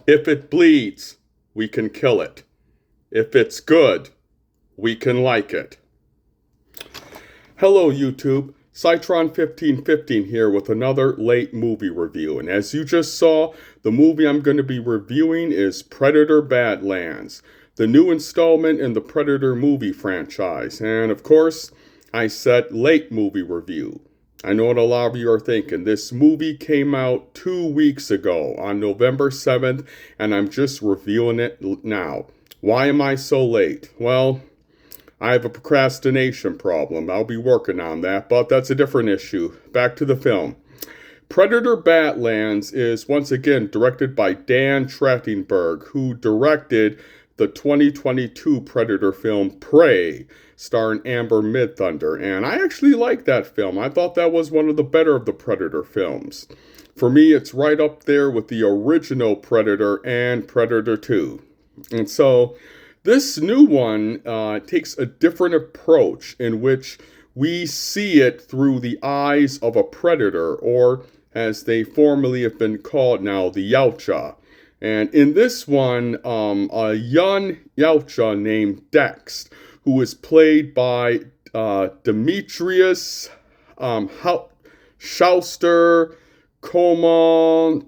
If it bleeds, we can kill it. If it's good, we can like it. Hello, YouTube. Citron1515 here with another late movie review. And as you just saw, the movie I'm going to be reviewing is Predator Badlands, the new installment in the Predator movie franchise. And of course, I said late movie review. I know what a lot of you are thinking. This movie came out 2 weeks ago on November 7th, and I'm just reviewing it now. Why am I so late? Well, I have a procrastination problem. I'll be working on that, but that's a different issue. Back to the film. Predator Badlands is once again directed by Dan Trachtenberg, who directed the 2022 Predator film Prey, starring Amber Midthunder, and I actually like that film. I thought that was one of the better of the Predator films. For me, it's right up there with the original Predator and Predator 2. And so, this new one takes a different approach in which we see it through the eyes of a predator, or as they formerly have been called now, the Yautja. And in this one, a young Yautja named Dex, who is played by Demetrius Schauster Coleman.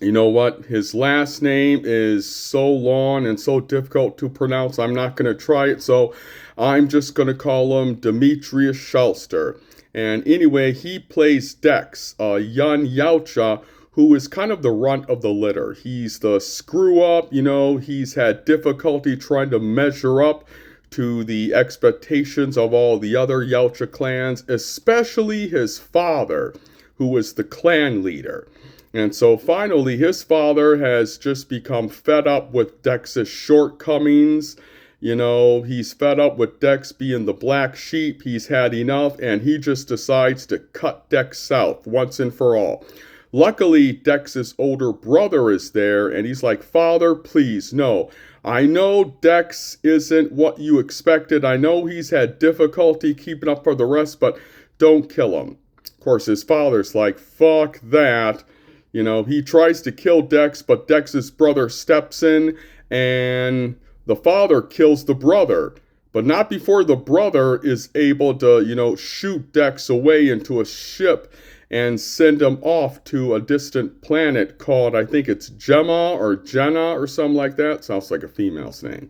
You know what? His last name is so long and so difficult to pronounce, I'm not going to try it, so I'm just going to call him Demetrius Schauster. And anyway, he plays Dex, a young Yautja who is kind of the runt of the litter. He's the screw-up, he's had difficulty trying to measure up to the expectations of all the other Yautja clans, especially his father, who was the clan leader. And so finally, his father has just become fed up with Dex's shortcomings. He's fed up with Dex being the black sheep. He's had enough, and he just decides to cut Dex out once and for all. Luckily, Dex's older brother is there, and he's like, "Father, please, no. I know Dex isn't what you expected. I know he's had difficulty keeping up for the rest, but don't kill him." Of course, his father's like, "Fuck that." He tries to kill Dex, but Dex's brother steps in, and the father kills the brother. But not before the brother is able to, shoot Dex away into a ship and send him off to a distant planet called, I think it's Gemma or Jenna or something like that. Sounds like a female's name.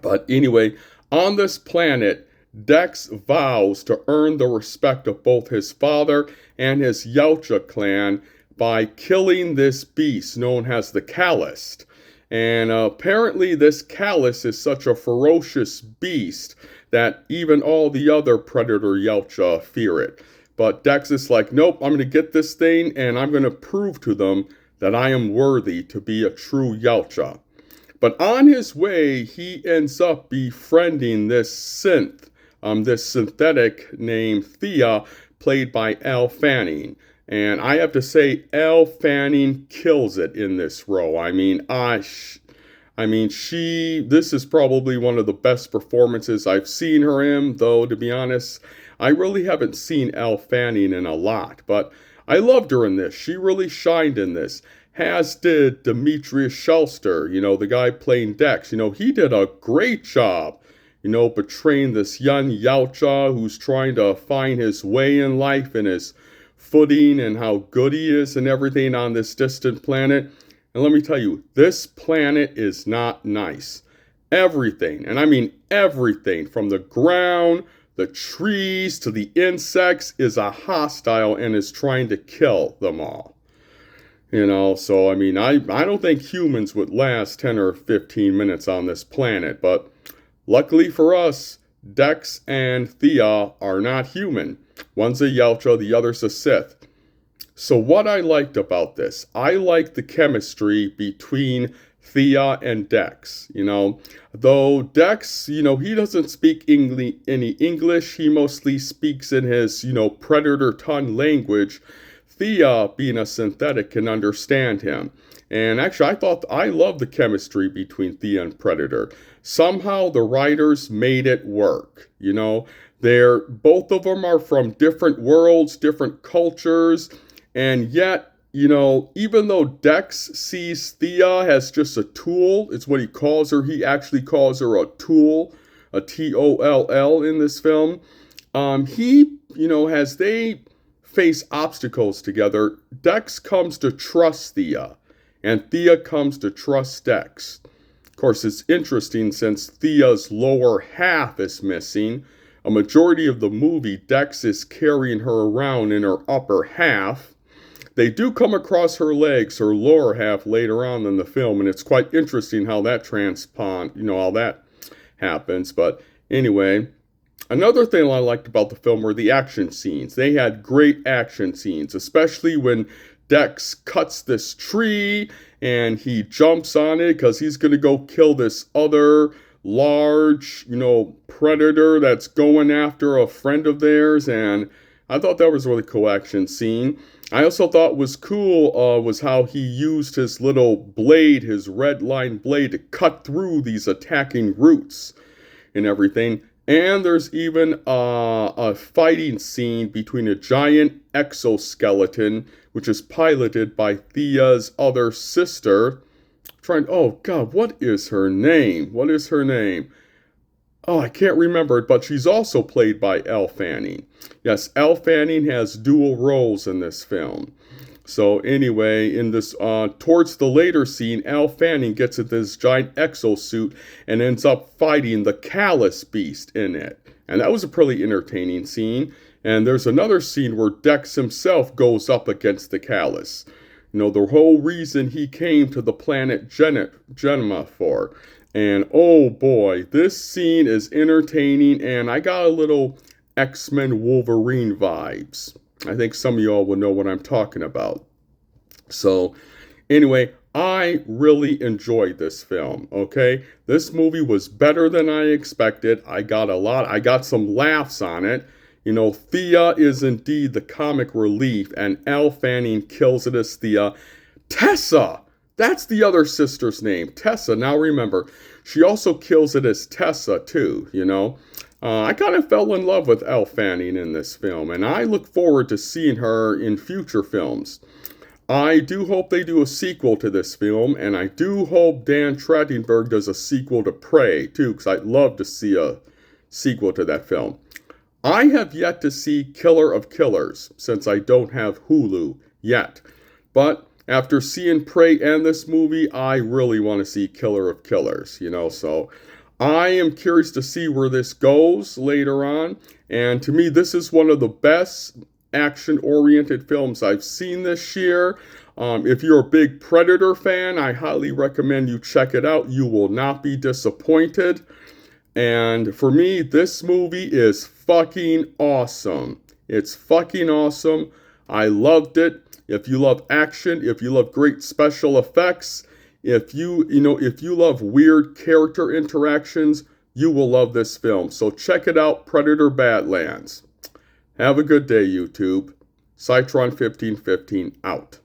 But anyway, on this planet, Dex vows to earn the respect of both his father and his Yautja clan by killing this beast known as the Calloused. And apparently this Callus is such a ferocious beast that even all the other Predator Yautja fear it. But Dex is like, "Nope, I'm going to get this thing, and I'm going to prove to them that I am worthy to be a true Yautja." But on his way, he ends up befriending this this synthetic named Thea, played by Elle Fanning. And I have to say, Elle Fanning kills it in this role. This is probably one of the best performances I've seen her in, though, to be honest, I really haven't seen Elle Fanning in a lot. But I loved her in this. She really shined in this. As did Demetrius Schauster, the guy playing Dex. He did a great job, portraying this young Yautja who's trying to find his way in life and his footing and how good he is and everything on this distant planet. And let me tell you, this planet is not nice. Everything, and I mean everything, from the ground, the trees, to the insects, is a hostile and is trying to kill them all. So I don't think humans would last 10 or 15 minutes on this planet, but luckily for us, Dex and Thea are not human. One's a Yautja, the other's a Sith. So what I liked about this, I liked the chemistry between Thea and Dex. Though Dex, he doesn't speak any English. He mostly speaks in his, Predator tongue language. Thea, being a synthetic, can understand him. And actually, I love the chemistry between Thea and Predator. Somehow the writers made it work. Both of them are from different worlds, different cultures, and yet even though Dex sees Thea as just a tool, it's what he calls her. He actually calls her a tool, a Toll in this film. As they face obstacles together, Dex comes to trust Thea, and Thea comes to trust Dex. Of course, it's interesting since Thea's lower half is missing. A majority of the movie, Dex is carrying her around in her upper half. They do come across her legs, her lower half, later on in the film, and it's quite interesting how that how that happens. But anyway, another thing I liked about the film were the action scenes. They had great action scenes, especially when Dex cuts this tree and he jumps on it because he's going to go kill this other large, predator that's going after a friend of theirs. And I thought that was a really cool action scene. I also thought was cool was how he used his little blade, his red line blade, to cut through these attacking roots and everything. And there's even a fighting scene between a giant exoskeleton, which is piloted by Thea's other sister. Oh God, what is her name? What is her name? Oh, I can't remember it, but she's also played by Elle Fanning. Yes, Elle Fanning has dual roles in this film. So anyway, in this towards the later scene, Elle Fanning gets into this giant exosuit and ends up fighting the Callus Beast in it. And that was a pretty entertaining scene. And there's another scene where Dex himself goes up against the Callus. The whole reason he came to the planet Genema for. And oh boy, this scene is entertaining, and I got a little X-Men Wolverine vibes. I think some of y'all will know what I'm talking about. So, anyway, I really enjoyed this film, okay? This movie was better than I expected. I got some laughs on it. Thea is indeed the comic relief, and Elle Fanning kills it as Thea. Tessa! That's the other sister's name, Tessa. Now remember, she also kills it as Tessa, too, I kind of fell in love with Elle Fanning in this film, and I look forward to seeing her in future films. I do hope they do a sequel to this film, and I do hope Dan Trachtenberg does a sequel to Prey, too, because I'd love to see a sequel to that film. I have yet to see Killer of Killers, since I don't have Hulu yet. But after seeing Prey and this movie, I really want to see Killer of Killers, so I am curious to see where this goes later on. And to me, this is one of the best action-oriented films I've seen this year. If you're a big Predator fan, I highly recommend you check it out. You will not be disappointed. And for me, this movie is fucking awesome. It's fucking awesome. I loved it. If you love action, if you love great special effects, if you love weird character interactions, you will love this film. So check it out, Predator Badlands. Have a good day, YouTube. Cytron1515 out.